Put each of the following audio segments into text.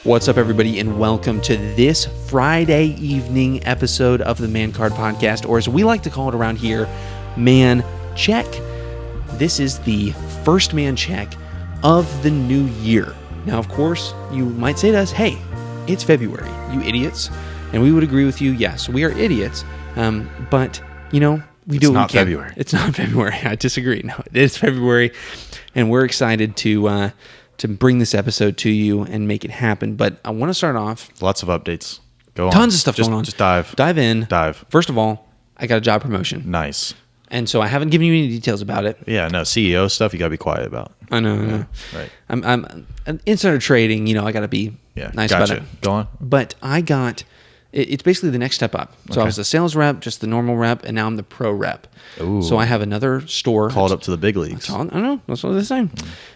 What's up, everybody, and welcome to this Friday evening episode of the Man Card Podcast, or as we like to call it around here, Man Check. This is the first Man Check of the new year. Now, of course, you might say to us, hey, it's February, you idiots. And we would agree with you, yes, we are idiots, but, you know, we do what we can. February. It's not February. I disagree. No, it is February, and we're excited to bring this episode to you and make it happen. But I want to start off. Lots of updates. Go on. Tons of stuff going on. Just dive. Dive in. Dive. First of all, I got a job promotion. Nice. And so I haven't given you any details about it. Yeah, no, CEO stuff you got to be quiet about. I know. Right. I'm insider trading, you know, I got to be nice about it. Go on. But I got, it's basically the next step up. So I was a sales rep, just the normal rep, and now I'm the pro rep. Ooh. So I have another store. Called up to the big leagues. I know. That's what they're saying.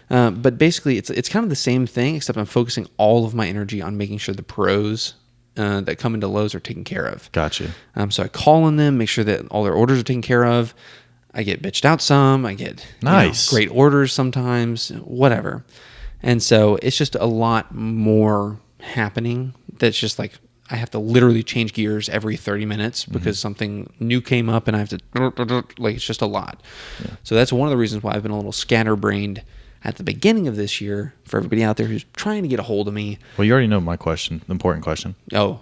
But basically, it's kind of the same thing, except I'm focusing all of my energy on making sure the pros that come into Lowe's are taken care of. Gotcha. So I call on them, make sure that all their orders are taken care of. I get bitched out some. I get nice, great orders sometimes, whatever. And so it's just a lot more happening. That's just like I have to literally change gears every 30 minutes because something new came up and I have to, like, it's just a lot. Yeah. So that's one of the reasons why I've been a little scatterbrained at the beginning of this year for everybody out there who's trying to get a hold of me. Well, you already know my question, the important question. Oh.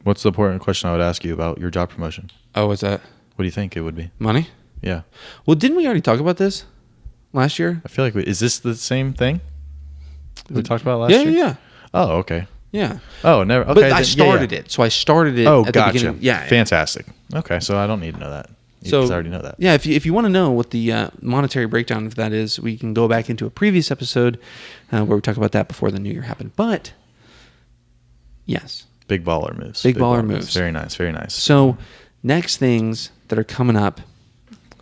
What's the important question I would ask you about your job promotion? Oh, what's that? What do you think it would be? Money? Yeah. Well, didn't we already talk about this last year? I feel like is this the same thing we talked about last year? Yeah. Oh, okay. Yeah. Oh, never. Okay. But I started it. So I started it at the gotcha. beginning. Yeah. Fantastic. Okay. So I don't need to know that. Because I already know that. Yeah. If you want to know what the monetary breakdown of that is, we can go back into a previous episode where we talk about that before the new year happened. But yes. Big baller moves. Big baller moves. Very nice. Very nice. So next things that are coming up.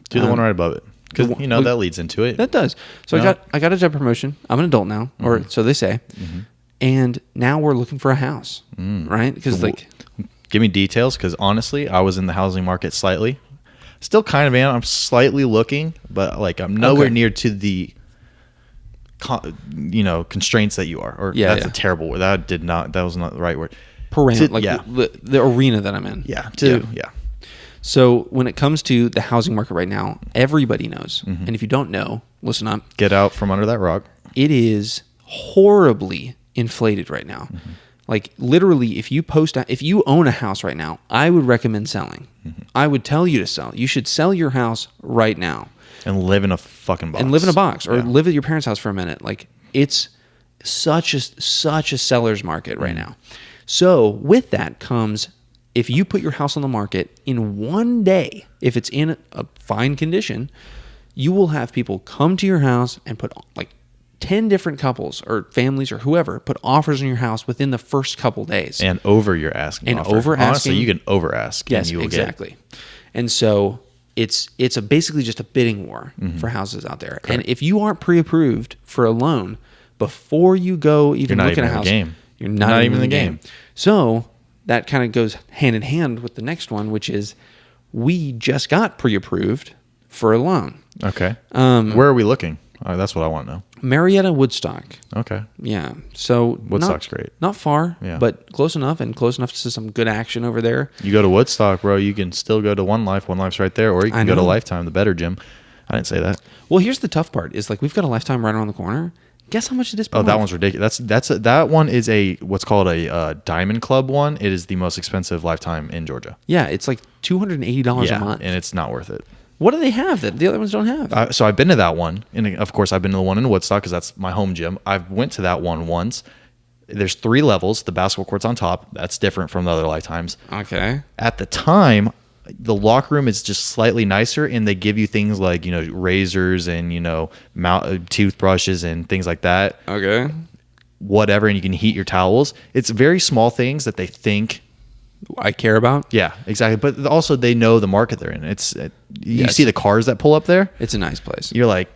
Do the one right above it. Because, that leads into it. That does. So I got a job promotion. I'm an adult now, or so they say. Mm-hmm. And now we're looking for a house, right? Because give me details, because honestly, I was in the housing market slightly. Still kind of am. I'm slightly looking, but like I'm nowhere near to the constraints that you are. Or that's a terrible word. That was not the right word. The arena that I'm in. Yeah. So when it comes to the housing market right now, everybody knows. Mm-hmm. And if you don't know, listen up. Get out from under that rock. It is horribly inflated right now. Mm-hmm. Like literally, if you own a house right now, I would recommend selling. Mm-hmm. I would tell you to sell. You should sell your house right now. And live in a fucking box. Or live at your parents' house for a minute. Like it's such a seller's market right now. So with that comes, if you put your house on the market in one day, if it's in a fine condition, you will have people come to your house and put like 10 different couples or families or whoever put offers on your house within the first couple days. And over your asking offer. Honestly, you can over ask. Yes, and exactly. And so it's basically just a bidding war for houses out there. Correct. And if you aren't pre-approved for a loan before you go even look at a house, you're not even in the game. So that kind of goes hand in hand with the next one, which is we just got pre-approved for a loan. Okay. Where are we looking? That's what I want to know. Marietta, Woodstock. Okay. Yeah. So Woodstock's great. Not far, but close enough to some good action over there. You go to Woodstock, bro, you can still go to One Life. One Life's right there. Or you can go to Lifetime, the better gym. I didn't say that. Well, here's the tough part is like we've got a Lifetime right around the corner. Guess how much it is per month? That one's ridiculous. That one is what's called a Diamond Club one. It is the most expensive Lifetime in Georgia. Yeah, it's like $280 a month. And it's not worth it. What do they have that the other ones don't have? So I've been to that one. And of course, I've been to the one in Woodstock because that's my home gym. I went to that one once. There's 3 levels. The basketball court's on top. That's different from the other Lifetimes. Okay. At the time, the locker room is just slightly nicer, and they give you things like, razors and, toothbrushes and things like that. Okay. Whatever, and you can heat your towels. It's very small things that they think I care about. Yeah, exactly. But also they know the market they're in. You see the cars that pull up there. It's a nice place. You're like,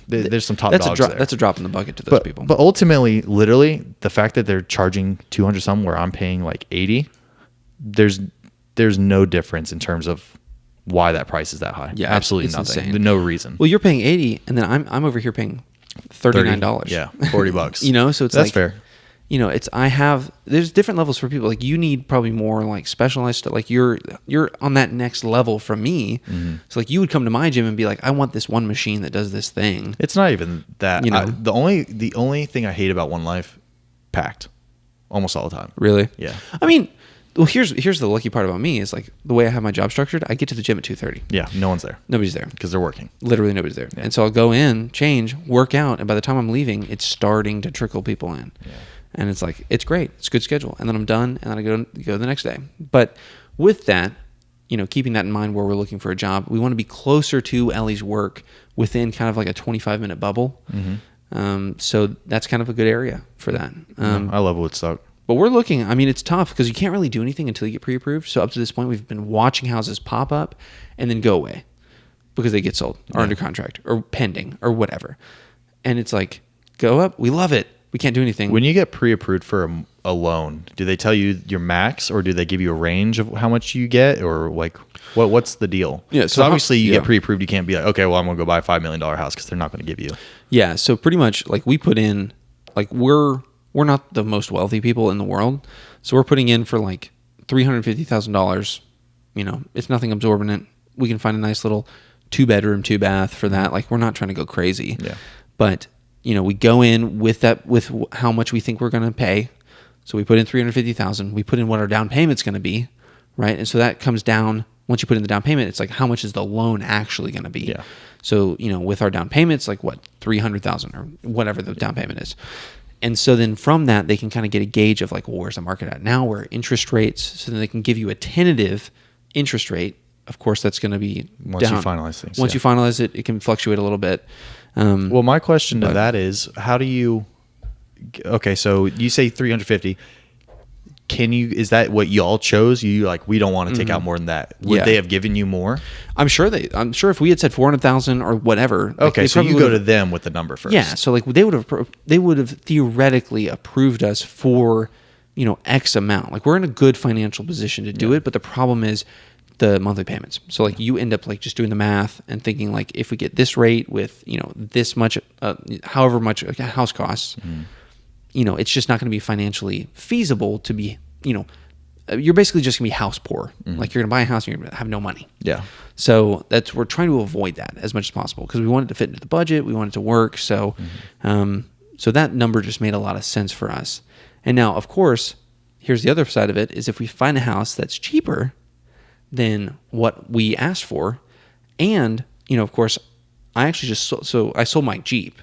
there's some top dogs there. That's a drop in the bucket to those people. But ultimately, literally, the fact that they're charging 200 some where I'm paying like 80, there's no difference in terms of why that price is that high. Yeah, absolutely it's nothing. Insane. No reason. Well, you're paying 80, and then I'm over here paying $39. Yeah, $40. So it's that's fair. there's different levels for people. Like you need probably more like specialized stuff. Like you're on that next level from me. So like you would come to my gym and be like, I want this one machine that does this thing. It's not even that. You know? The only thing I hate about One Life, packed almost all the time. Really? Yeah. I mean, well, here's the lucky part about me is like the way I have my job structured. I get to the gym at 2:30. Yeah. No one's there Nobody's there. because they're working. Literally nobody's there. And so I'll go in, change, work out, and by the time I'm leaving, it's starting to trickle people in. Yeah. And it's like, it's great. It's a good schedule. And then I'm done, and then I go the next day. But with that, keeping that in mind where we're looking for a job, we want to be closer to Ellie's work within kind of like a 25-minute bubble. So that's kind of a good area for that. I love Woodstock. But we're looking, I mean, it's tough because you can't really do anything until you get pre-approved. So up to this point, we've been watching houses pop up and then go away because they get sold or under contract or pending or whatever. And it's like, go up. We love it. We can't do anything. When you get pre-approved for a loan, do they tell you your max, or do they give you a range of how much you get, or like what's the deal? Yeah. So obviously you get pre-approved. You can't be like, okay, well, I'm going to go buy a $5 million house because they're not going to give you. Yeah. So pretty much like we put in, like we're not the most wealthy people in the world. So we're putting in for like $350,000. It's nothing absorbent. We can find a nice little 2-bedroom, 2-bath for that. Like we're not trying to go crazy. Yeah. But, we go in with how much we think we're going to pay. So we put in $350,000. We put in what our down payment's going to be, right? And so that comes down, once you put in the down payment, it's like, how much is the loan actually going to be? Yeah. So, with our down payments, like what, $300,000 or whatever the down payment is. And so then from that, they can kind of get a gauge of like, well, where's the market at now? Where are interest rates? So then they can give you a tentative interest rate. Of course, that's going to be Once down. you finalize things. Once you finalize it, it can fluctuate a little bit. Well, my question to that is, how do you? Okay, so you say 350. Is that what y'all chose? You like, we don't want to take out more than that. Would they have given you more? I'm sure if we had said 400,000 or whatever. Okay, so you go to them with the number first. Yeah, so like they would have theoretically approved us for, X amount. Like we're in a good financial position to do it, but the problem is the monthly payments. So like you end up like just doing the math and thinking like, if we get this rate with, this much, however much a house costs, it's just not going to be financially feasible to be, you're basically just going to be house poor. Like you're going to buy a house and you're going to have no money. Yeah. So we're trying to avoid that as much as possible because we want it to fit into the budget. We want it to work. So, so that number just made a lot of sense for us. And now, of course, here's the other side of it is if we find a house that's cheaper than what we asked for, and, of course, I actually I sold my Jeep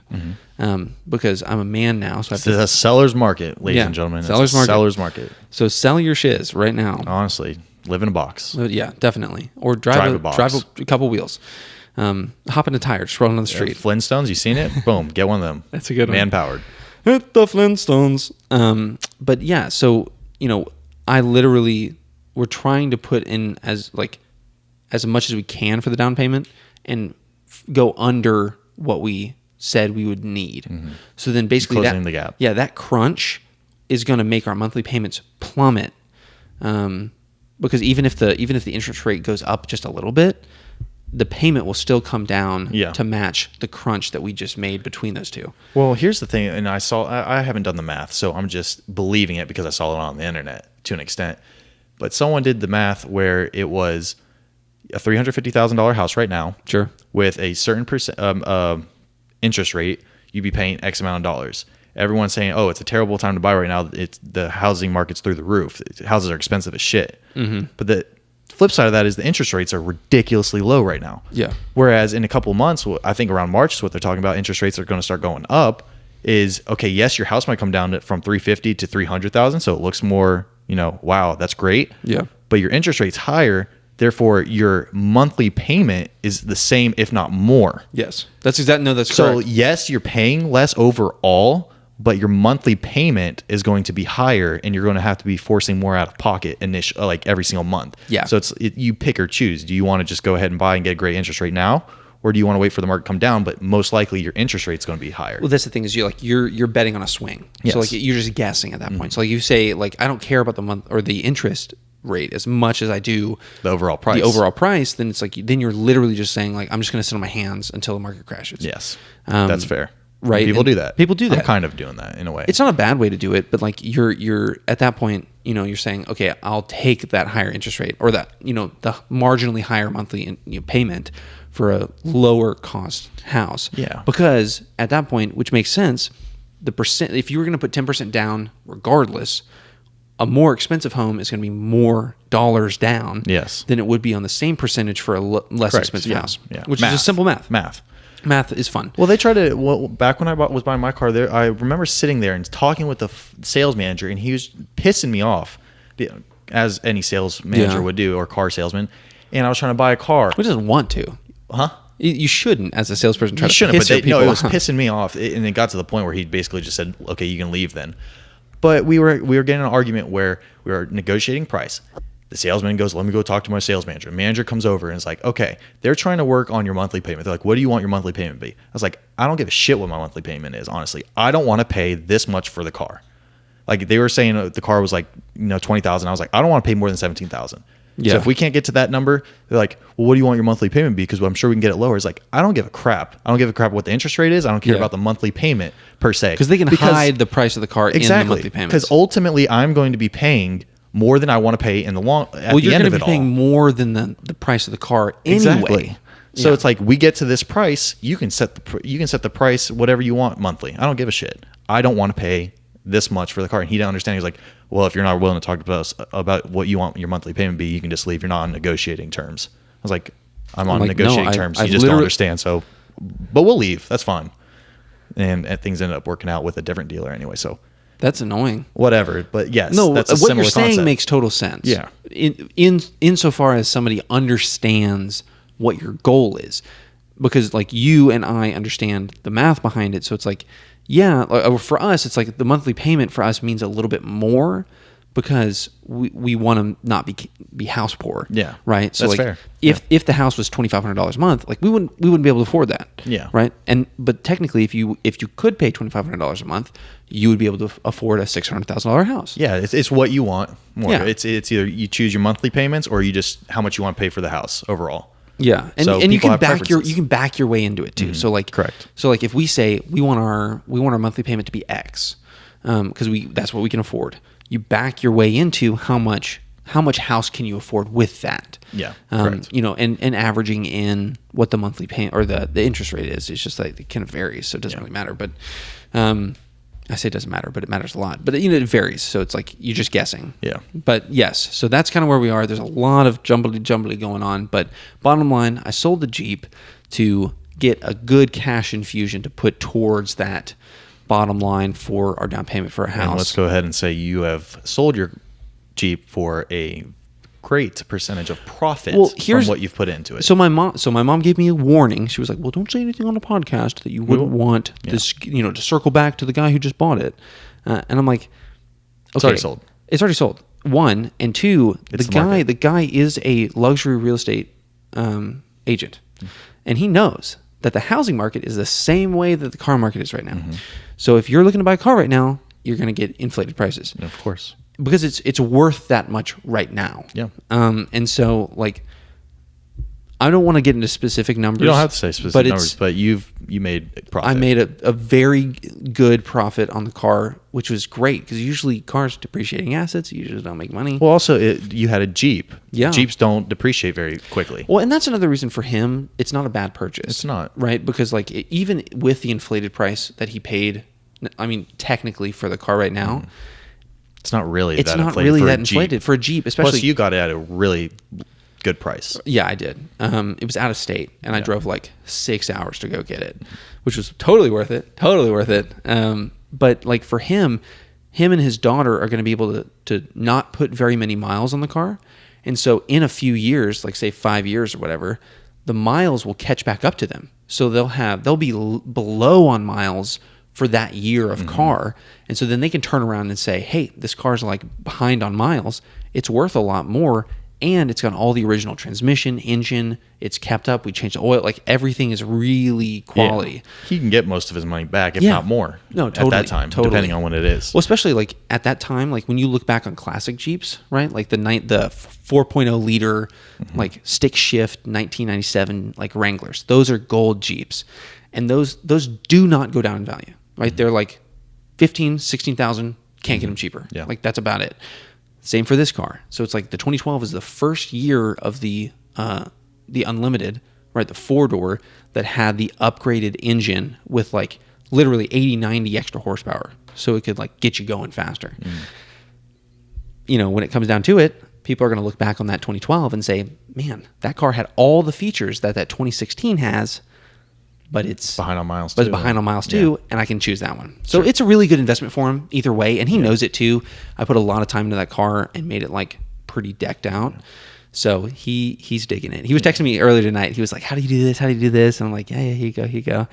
because I'm a man now. So it's a seller's market, ladies and gentlemen. Seller's market. So sell your shiz right now. Honestly, live in a box. Yeah, definitely. Or drive a couple wheels. Hop in a tire, just roll on the street. Flintstones, you seen it? Boom, get one of them. That's a good one. Man-powered. Hit the Flintstones. But yeah, so, I literally, we're trying to put in as much as we can for the down payment and go under what we said we would need. So then basically closing the gap. Yeah, that crunch is going to make our monthly payments plummet. Because even if the interest rate goes up just a little bit, the payment will still come down to match the crunch that we just made between those two. Well, here's the thing, and I haven't done the math, so I'm just believing it because I saw it on the internet to an extent. But someone did the math where it was a $350,000 house right now. Sure. With a certain interest rate, you'd be paying X amount of dollars. Everyone's saying, "Oh, it's a terrible time to buy right now. The housing market's through the roof. Houses are expensive as shit." But the flip side of that is the interest rates are ridiculously low right now. Yeah. Whereas in a couple of months, I think around March is what they're talking about. Interest rates are going to start going up. Is okay. Yes, your house might come down from 350 to 300,000, so it looks more. Wow, that's great. Yeah. But your interest rate's higher. Therefore, your monthly payment is the same, if not more. Yes. That's correct. So, yes, you're paying less overall, but your monthly payment is going to be higher, and you're going to have to be forcing more out of pocket like every single month. Yeah. So you pick or choose. Do you want to just go ahead and buy and get a great interest rate now, or do you want to wait for the market to come down? But most likely, your interest rate is going to be higher. Well, that's the thing is you're betting on a swing. Yes. So like you're just guessing at that point. So like you say like I don't care about the month or the interest rate as much as I do the overall price. Then it's like then you're literally just saying like I'm just going to sit on my hands until the market crashes. Yes. That's fair. right? People And do that. People do that. I'm kind of doing that in a way. It's not a bad way to do it, but like you're at that point, you're saying, okay, I'll take that higher interest rate or that, the marginally higher monthly payment for a lower cost house. Yeah. Because at that point, which makes sense, the percent, if you were going to put 10% down regardless, a more expensive home is going to be more dollars down Yes. than it would be on the same percentage for a less Correct. expensive house. Yeah. Which is just simple math. Math is fun. Well, they tried to. Well, back when I was buying my car, there I remember sitting there and talking with the sales manager, and he was pissing me off, as any sales manager would do, or car salesman. And I was trying to buy a car. Who doesn't want to? Huh? You shouldn't, as a salesperson, try You to shouldn't, piss but your people it was off. pissing me off, and it got to the point where he basically just said, "Okay, you can leave then." But we were getting an argument where we were negotiating price. The salesman goes, "Let me go talk to my sales manager." The manager comes over and is like, "Okay, they're trying to work on your monthly payment." They're like, "What do you want your monthly payment to be?" I was like, "I don't give a shit what my monthly payment is, honestly. I don't want to pay this much for the car." Like they were saying the car was like, $20,000. I was like, "I don't want to pay more than $17,000." Yeah. So if we can't get to that number, they're like, "Well, what do you want your monthly payment to be? Because I'm sure we can get it lower." It's like, I don't give a crap. I don't give a crap what the interest rate is. I don't care Yeah. about the monthly payment per se. Because they can hide the price of the car in the monthly payments. Because ultimately, I'm going to be paying more than I want to pay in the long. At you're the end going of to it be paying all. more than the price of the car anyway. Exactly. So Yeah. it's like we get to this price, you can set the price whatever you want monthly. I don't give a shit. I don't want to pay this much for the car, and he didn't understand. He's like, "Well, if you're not willing to talk to us about what you want your monthly payment to be, you can just leave. You're not on negotiating terms." I was like, "I'm on like, negotiating no, terms. I You just don't literally- understand." So, but we'll leave. That's fine. And things ended up working out with a different dealer anyway. So That's annoying. whatever. But yes, No, that's a what similar you're saying concept. makes total sense. Yeah. Insofar as somebody understands what your goal is, because like you and I understand the math behind it, so it's like, yeah, for us, it's like the monthly payment for us means a little bit more because we want to not be house poor. Yeah. Right. So That's like fair. if the house was $2,500 a month, like we wouldn't be able to afford that. Yeah. Right. But technically, if you could pay $2,500 a month, you would be able to afford a $600,000 house. Yeah, it's what you want more. Yeah. It's either you choose your monthly payments or you just how much you want to pay for the house overall. Yeah, and So you people can have back preferences. you can back your way into it too. So like Correct. So like if we say we want our monthly payment to be X, because that's what we can afford. You back your way into how much house can you afford with that. Yeah, correct. And averaging in what the monthly payment or the interest rate is. It's just like it kind of varies, so it doesn't really matter. But I say it doesn't matter, but it matters a lot. But it varies, so it's like you're just guessing. Yeah. But yes, so that's kind of where we are. There's a lot of jumbly going on. But bottom line, I sold the Jeep to get a good cash infusion to put towards that bottom line for our down payment for a house. And let's go ahead and say you have sold your Jeep for a great percentage of profit from what you've put into it. So my mom gave me a warning. She was like, "Well, don't say anything on the podcast that you wouldn't want this, to circle back to the guy who just bought it." And I'm like, "Okay, It's already sold. It's already sold. One and two, It's the market. the guy is a luxury real estate agent, and he knows that the housing market is the same way that the car market is right now. Mm-hmm. So if you're looking to buy a car right now, you're going to get inflated prices." Of course. Because it's worth that much right now. Yeah. And so like, I don't want to get into specific numbers. You don't have to say specific numbers, but you made profit. I made a very good profit on the car, which was great because usually cars depreciating assets usually don't make money. Well, also you had a Jeep. Yeah. Jeeps don't depreciate very quickly. Well, and that's another reason for him. It's not a bad purchase. It's not. Right? Because like even with the inflated price that he paid, I mean, technically for the car right now, It's not really it's that not inflated really for a that Jeep. inflated for a Jeep, especially. Plus, you got it at a really good price. Yeah, I did. It was out of state, and I drove like 6 hours to go get it, which was totally worth it. Totally worth it. But like for him and his daughter are going to be able to not put very many miles on the car, and so in a few years, like say 5 years or whatever, the miles will catch back up to them. So they'll be below on miles for that year of car, and so then they can turn around and say, "Hey, this car's like behind on miles. It's worth a lot more." And it's got all the original transmission, engine. It's kept up. We changed the oil. Like everything is really quality. Yeah. He can get most of his money back, if Yeah. not more. No, At totally, that time, totally. depending on when it is. Well, especially like at that time, like when you look back on classic Jeeps, right? Like the 4.0 liter, like stick shift 1997 like Wranglers. Those are gold Jeeps. and those do not go down in value, right? They're like 15, 16,000. Can't get them cheaper. Yeah. Like that's about it. Same for this car. So it's like the 2012 is the first year of the Unlimited, right? The 4-door that had the upgraded engine with like literally 80, 90 extra horsepower. So it could like get you going faster. You know, when it comes down to it, people are going to look back on that 2012 and say, man, that car had all the features that 2016 has, but it's behind on miles but too. it's behind on miles too, and I can choose that one. So Sure. it's a really good investment for him either way, and he knows it too. I put a lot of time into that car and made it like pretty decked out. So he's digging it. He was texting me earlier tonight. He was like, "How do you do this? How do you do this?" And I'm like, "Yeah, here you go."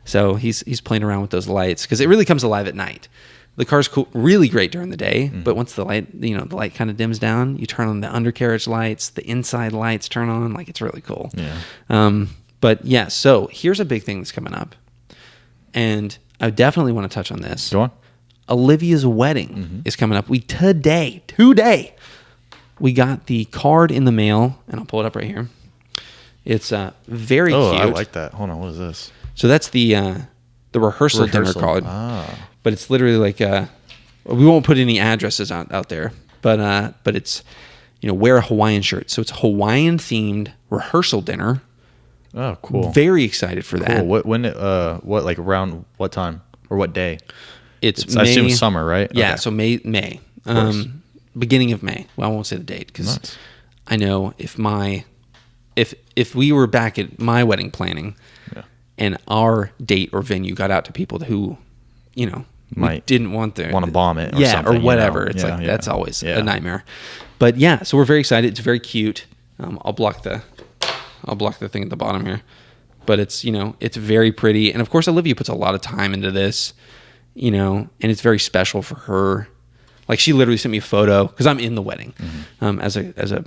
So he's playing around with those lights because it really comes alive at night. The car's cool, really great during the day, but once the light kind of dims down, you turn on the undercarriage lights, the inside lights turn on. Like it's really cool. Yeah. But yeah, so here's a big thing that's coming up, and I definitely want to touch on this. Go on. Olivia's wedding is coming up. Today, we got the card in the mail, and I'll pull it up right here. It's very Oh, cute. I like that. Hold on, what is this? So that's the rehearsal dinner card, Ah. but it's literally like we won't put any addresses out there, but it's wear a Hawaiian shirt. So it's a Hawaiian themed rehearsal dinner. Oh, cool. Very excited for that. Cool. What like around what time or what day? It's I assume May- summer, right? Yeah, Okay. so May. course. Beginning of May. Well, I won't say the date because Nice. I know if we were back at my wedding planning Yeah. and our date or venue got out to people who, we Might didn't want their wanna bomb it or yeah, something, or whatever. It's Yeah, like yeah. that's always Yeah. a nightmare. But yeah, so we're very excited. It's very cute. I'll block the thing at the bottom here. But it's it's very pretty, and of course Olivia puts a lot of time into this, and it's very special for her. Like she literally sent me a photo because I'm in the wedding, as a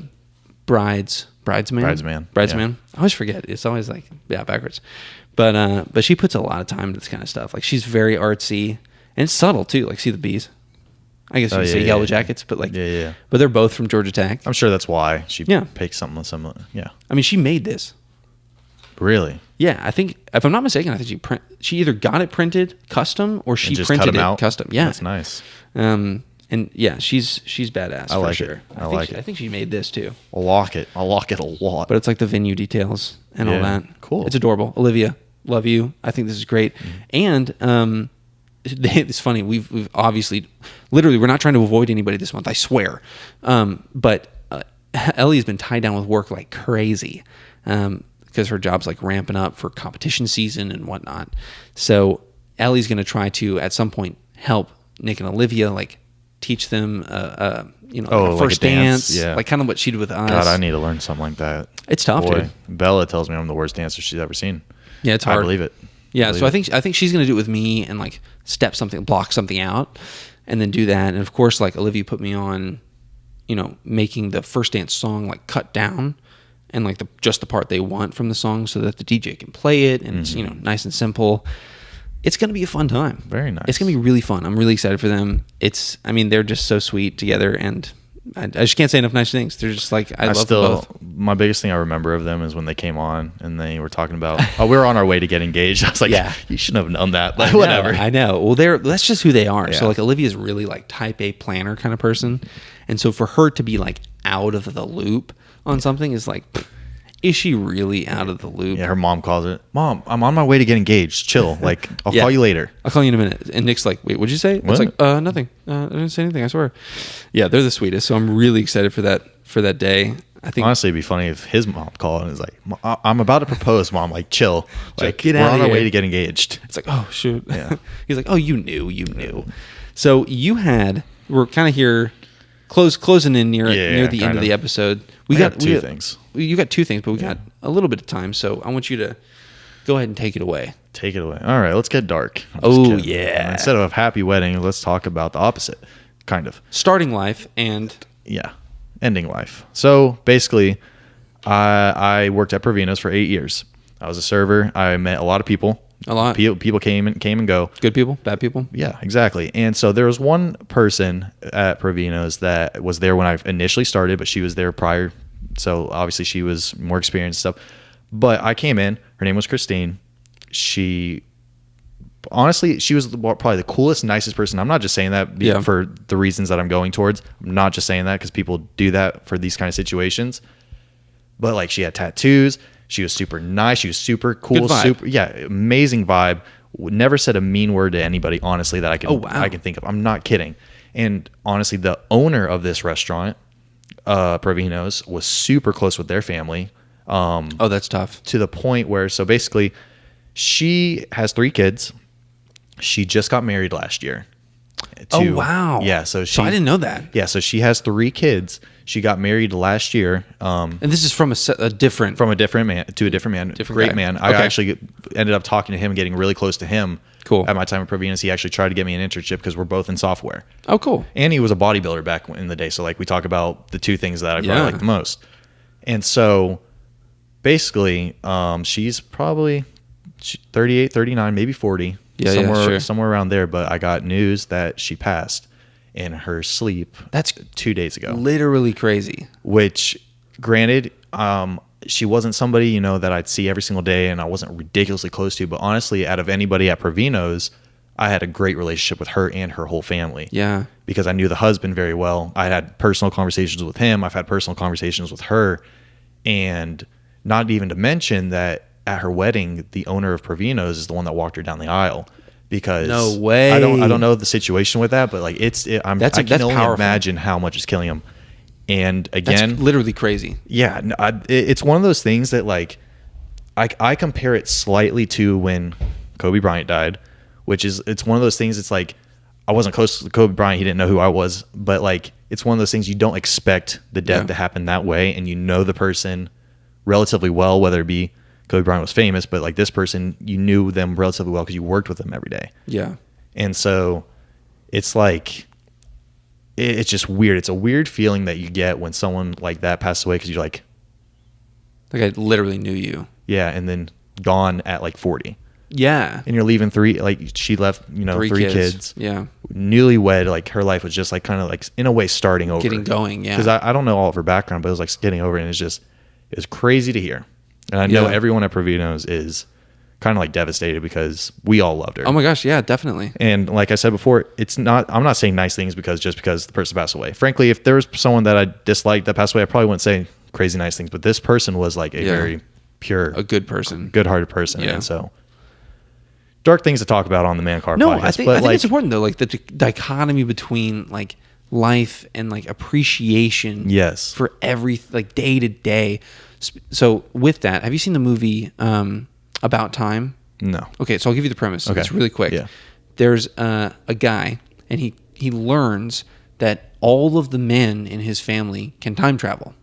bridesman. Bridesman, I always forget. It's always like backwards. But she puts a lot of time into this kind of stuff. Like she's very artsy and it's subtle too. Like see the bees. I guess you could say Yellow Jackets, but like Yeah. But they're both from Georgia Tech. I'm sure that's why she Yeah. picked something similar. Yeah. I mean, she made this. Really? Yeah, I think if I'm not mistaken, I think she either got it printed custom or she And just cut printed them it out? custom. Yeah, That's nice. And yeah, she's badass. I for like sure. it. I like it. I think she made this too. I'll lock it a lot. But it's like the venue details and all Yeah, that. cool. It's adorable. Olivia, love you. I think this is great. And it's funny. We've obviously, literally, we're not trying to avoid anybody this month. I swear. But Ellie's been tied down with work like crazy. Because her job's like ramping up for competition season and whatnot. So Ellie's going to try to at some point help Nick and Olivia like teach them like a like first a dance, dance, yeah. like kind of what she did with us. God, I need to learn something like that. It's tough, Boy, dude. Bella tells me I'm the worst dancer she's ever seen. Yeah, it's I hard. believe it. Yeah, Believe so it. I think she's gonna do it with me and like block something out, and then do that. And of course, like Olivia put me on, making the first dance song like cut down, and like just the part they want from the song, so that the DJ can play it, and it's nice and simple. It's gonna be a fun time. Very nice. It's gonna be really fun. I'm really excited for them. They're just so sweet together, and I just can't say enough nice things. They're just like I love them both. My biggest thing I remember of them is when they came on and they were talking about, we were on our way to get engaged. I was like, Yeah. you shouldn't have known that. Like, whatever. I know. Well, that's just who they are. So Yeah. like Olivia's really like type A planner kind of person. And so for her to be like out of the loop on something is like, is she really out of the loop? Yeah, her mom calls it, Mom, I'm on my way to get engaged. Chill. Like, I'll Yeah. call you later. I'll call you in a minute. And Nick's like, wait, what'd you say? What? It's like, nothing. I didn't say anything, I swear. Yeah, they're the sweetest. So I'm really excited for that day. I think Honestly, it'd be funny if his mom called and was like, I'm about to propose, Mom. Like, chill. Like, get we're outta on our here. way to get engaged. it's like, oh shoot. Yeah. He's like, oh, you knew. So we're kind of here closing in near the end kind of of. the episode. I got two things. You got two things, but we got a little bit of time, so I want you to go ahead and take it away. Take it away. All right, let's get dark. I'm just Oh, kidding. yeah. Instead of a happy wedding, let's talk about the opposite, kind of. Starting life and Yeah, ending life. So basically, I worked at Provino's for 8 years. I was a server. I met a lot of people. A lot. People came and go. good people, bad people. Yeah, exactly. And so there was one person at Provino's that was there when I initially started, but she was there prior. So obviously she was more experienced and stuff. But I came in. Her name was Christine. she honestly, she was probably the coolest, nicest person. I'm not just saying that for the reasons that I'm going towards. I'm not just saying that because people do that for these kind of situations. But like, she had tattoos. She was super nice. She was super cool. Super, amazing vibe. Never said a mean word to anybody, honestly, that I can think of. I'm not kidding. And honestly, the owner of this restaurant, Provino's, was super close with their family. That's tough. To the point where, so basically, she has 3 kids. She just got married last year. Oh, wow. Yeah. So I didn't know that. Yeah. So she has 3 kids. She got married last year. And this is from a different man to a different man. Great guy. Man. I actually ended up talking to him, getting really close to him. Cool. At my time at Provino's, he actually tried to get me an internship because we're both in software. Oh, cool. And he was a bodybuilder back in the day. So like, we talk about the 2 things that I probably like the most. And so basically, she's probably 38, 39, maybe 40. Somewhere around there. But I got news that she passed in her sleep. That's 2 days ago. Literally crazy. Which, granted, she wasn't somebody, that I'd see every single day and I wasn't ridiculously close to. But honestly, out of anybody at Provino's, I had a great relationship with her and her whole family. Yeah. Because I knew the husband very well. I had personal conversations with him. I've had personal conversations with her. And not even to mention that at her wedding, the owner of Provino's is the one that walked her down the aisle. Because no way. I don't know the situation with that, but like I can only powerful. Imagine how much is killing him. And again, that's literally crazy. Yeah, it's one of those things that like I compare it slightly to when Kobe Bryant died, which is, it's one of those things. It's like, I wasn't close to Kobe Bryant. He didn't know who I was, but like, it's one of those things you don't expect the death to happen that way. And the person relatively well, whether it be Kobe Bryant was famous, but like this person, you knew them relatively well because you worked with them every day. Yeah. And so it's like, it's just weird. It's a weird feeling that you get when someone like that passes away, because you're like I literally knew you. Yeah. And then gone at like 40. Yeah. And you're leaving 3, like she left, 3 kids. Yeah. Newlywed, like her life was just like kind of like in a way starting over. Getting going, yeah. Because I don't know all of her background, but it was like getting over, and it was crazy to hear. And I know everyone at Provino's is kind of like devastated because we all loved her. Oh my gosh, yeah, definitely. And like I said before, I'm not saying nice things because the person passed away. Frankly, if there was someone that I disliked that passed away, I probably wouldn't say crazy nice things. But this person was like a very pure, a good person, good-hearted person. Yeah. And so, dark things to talk about on the Man Card podcast. I think it's important though, like the dichotomy between like life and like appreciation. Yes. For every like day to day. So with that, have you seen the movie About Time? No. Okay, so I'll give you the premise. Okay. It's really quick. Yeah. There's a guy, and he learns that all of the men in his family can time travel.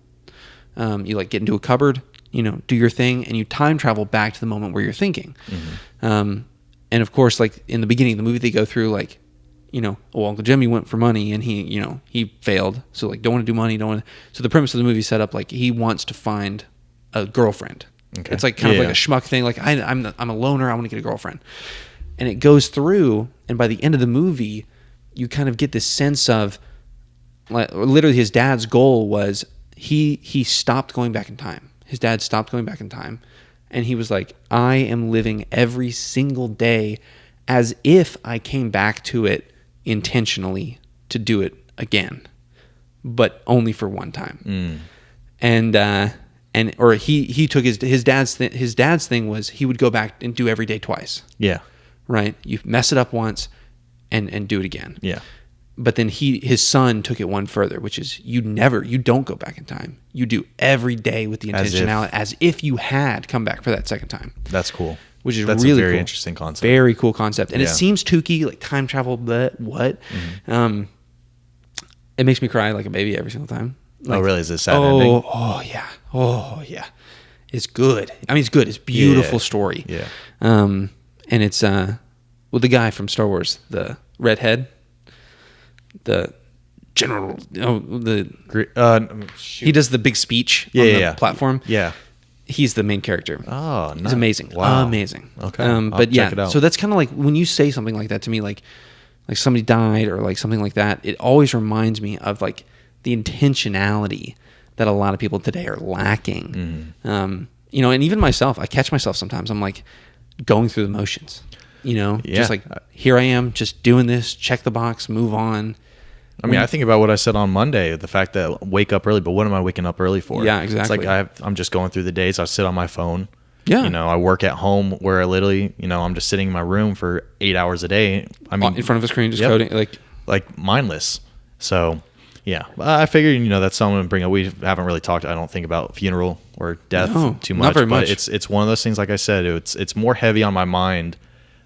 You like get into a cupboard, do your thing, and you time travel back to the moment where you're thinking. Mm-hmm. And of course, like in the beginning of the movie, they go through like, Uncle Jimmy went for money and he failed. So like, don't want to do money. So the premise of the movie is set up like he wants to find a girlfriend. Okay. It's like kind of like a schmuck thing. Like I'm a loner. I want to get a girlfriend. And it goes through. And by the end of the movie, you kind of get this sense of like, literally his dad's goal was he stopped going back in time. His dad stopped going back in time. And he was like, I am living every single day as if I came back to it intentionally to do it again, but only for one time. Or he took his dad's thing was he would go back and do every day twice. Yeah. Right. You mess it up once and do it again. Yeah. But then his son took it one further, which is you don't go back in time. You do every day with the intentionality as if you had come back for that second time. That's cool. Which is That's really a very cool. interesting concept. Very cool concept. And it seems kooky, like time travel, but what? Mm-hmm. It makes me cry like a baby every single time. Like, really? Is this sad ending? Oh, yeah. It's good. I mean, it's good. It's a beautiful story. Yeah. And it's, the guy from Star Wars, the redhead, the general, he does the big speech on the platform. Yeah. He's the main character. Oh, nice. He's amazing. Wow. Amazing. Okay. But yeah, so that's kind of like when you say something like that to me, like somebody died or like something like that, it always reminds me of like the intentionality that a lot of people today are lacking. Mm-hmm. And even myself, I catch myself sometimes. I'm like, going through the motions. You know, Yeah. just like here I am, just doing this, check the box, move on. I mean, I think about what I said on Monday, the fact that wake up early, but what am I waking up early for? Yeah, exactly. It's like I'm just going through the days. I sit on my phone. Yeah. You know, I work at home where I literally, you know, I'm just sitting in my room for 8 hours a day. I mean, In front of a screen, just Yep. coding. like mindless. So, yeah, I figured, you know, that's something to bring up. We haven't really talked, I don't think, about funeral or death No, too not much, very but much. it's one of those things. Like I said, it's more heavy on my mind.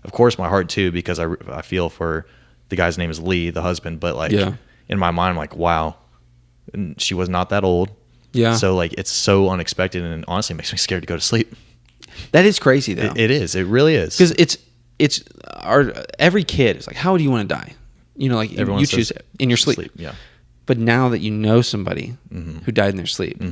Of course, my heart too, because I feel for the guy's name is Lee, the husband, but like Yeah. in my mind, I'm like, wow, and she was not that old. Yeah. So like, it's so unexpected, and honestly, it makes me scared to go to sleep. That is crazy though. It is. It really is. Because it's every kid is like, how do you want to die? You know, like Everyone you says choose in your sleep. Yeah. But now that you know somebody who died in their sleep,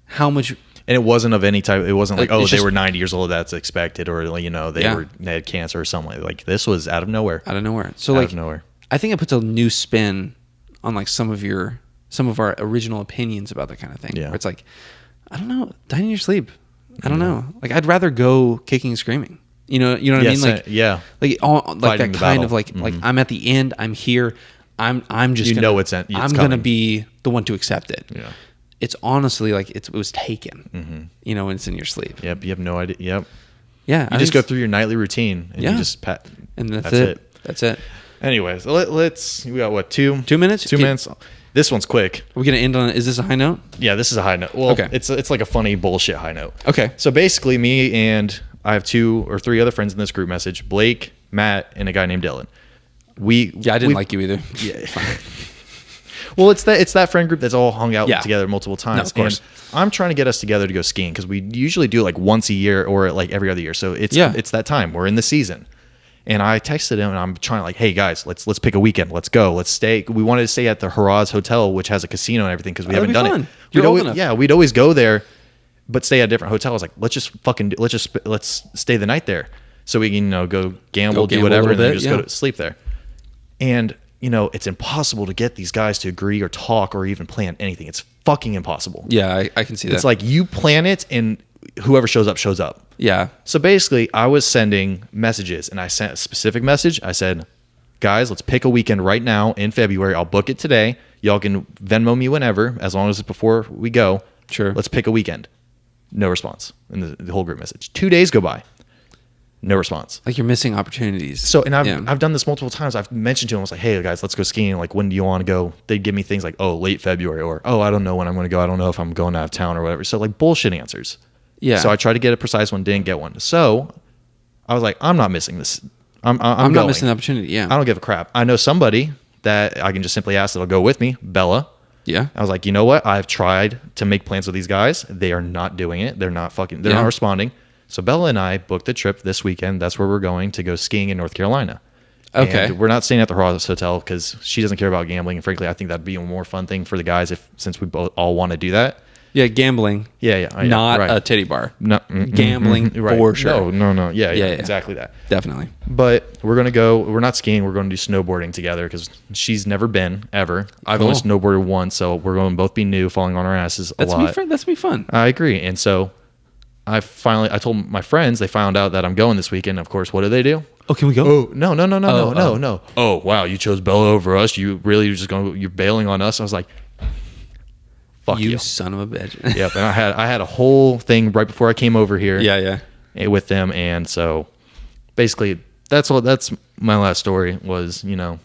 how much? And it wasn't of any type. It wasn't like, It's oh, they just- were 90 years old. That's expected, or like, you know, they had cancer or something. Like this was out of nowhere. Out of nowhere. So Out like, of nowhere. I think it puts a new spin on like some of our original opinions about that kind of thing. Yeah. Where it's like, I don't know, dying in your sleep. I don't know. Like I'd rather go kicking and screaming. You know what I mean? Like yeah. like all like Fighting that the kind battle. of like I'm at the end. I'm here. I'm just You gonna, know it's I'm coming. gonna be the one to accept it. Yeah. It's honestly like it was taken. You know, when it's in your sleep. Yep. You have no idea. Yep. Yeah. You just go through your nightly routine and Yeah. you just pat. and that's it. That's it. Anyways, we got what, 2 minutes? 2 minutes. This one's quick. Are we gonna end on? Is this a high note? Yeah, this is a high note. Well, Okay. it's like a funny bullshit high note. Okay. So basically, me and I have 2 or 3 other friends in this group message: Blake, Matt, and a guy named Dylan. I didn't like you either. Yeah. Well, it's that friend group that's all hung out Yeah. together multiple times. No, of course. And I'm trying to get us together to go skiing because we usually do it like once a year or like every other year. So it's that time. We're in the season. And I texted him and I'm trying to like, hey guys, let's pick a weekend. Let's go. Let's stay. We wanted to stay at the Haraz Hotel, which has a casino and everything because we haven't that'd done be it. fun. You're We'd old always, enough. we'd always go there, but stay at a different hotel. I was like, let's stay the night there so we can, you know, go gamble, do gamble a whatever, little and then bit, just yeah. go to sleep there. And you know, it's impossible to get these guys to agree or talk or even plan anything. It's fucking impossible. Yeah, I can see that. It's like you plan it and whoever shows up, shows up. yeah, So basically, I was sending messages and I sent a specific message. I said, guys, let's pick a weekend right now in February. I'll book it today. Y'all can Venmo me whenever, as long as it's before we go. Sure. Let's pick a weekend. No response in the whole group message. 2 days go by. No response. like you're missing opportunities. So, and Yeah. I've done this multiple times. I've mentioned to them, I was like, hey guys, let's go skiing. Like, when do you want to go? They'd give me things like, oh, late February, or, oh, I don't know when I'm going to go. I don't know if I'm going out of town or whatever. So like bullshit answers. Yeah. So I tried to get a precise one, didn't get one. So I was like, I'm not missing this. I'm I'm going. not missing the opportunity. Yeah, I don't give a crap. I know somebody that I can just simply ask that'll go with me, Bella. yeah. I was like, you know what? I've tried to make plans with these guys. They are not doing it. They're not Yeah. not responding. So Bella and I booked a trip this weekend. That's where we're going to go skiing in North Carolina. Okay. And we're not staying at the Haraz Hotel because she doesn't care about gambling. And frankly, I think that'd be a more fun thing for the guys since we both all want to do that. Yeah, gambling. Yeah. Not right. a titty bar. No, Gambling for sure. No. Yeah, Yeah. exactly that. Definitely. But we're gonna go. We're not skiing. We're going to do snowboarding together because she's never been ever. I've only Cool. snowboarded once, so we're going to both be new, falling on our asses a lot. That's be fun. I agree. And so I told my friends. They found out that I'm going this weekend. Of course, what do they do? Oh, can we go? Oh no. Oh. Oh wow, you chose Bella over us. You really you're bailing on us. I was like, fuck you. You son of a bitch. Yep. And I had a whole thing right before I came over here. yeah. With them, and so basically that's my last story was, you know,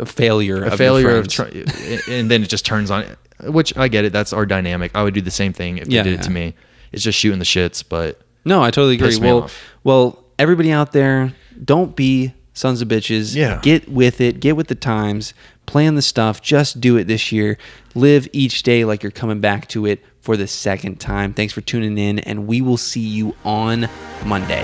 A failure. a of failure your of friends. and then it just turns on, which I get it. That's our dynamic. I would do the same thing if Yeah, they did it yeah. to me. It's just shooting the shits, but No, I totally agree. Pissed me off. Well, everybody out there, don't be sons of bitches. Yeah. Get with it. Get with the times. Plan the stuff. Just do it this year. Live each day like you're coming back to it for the second time. Thanks for tuning in, and we will see you on Monday.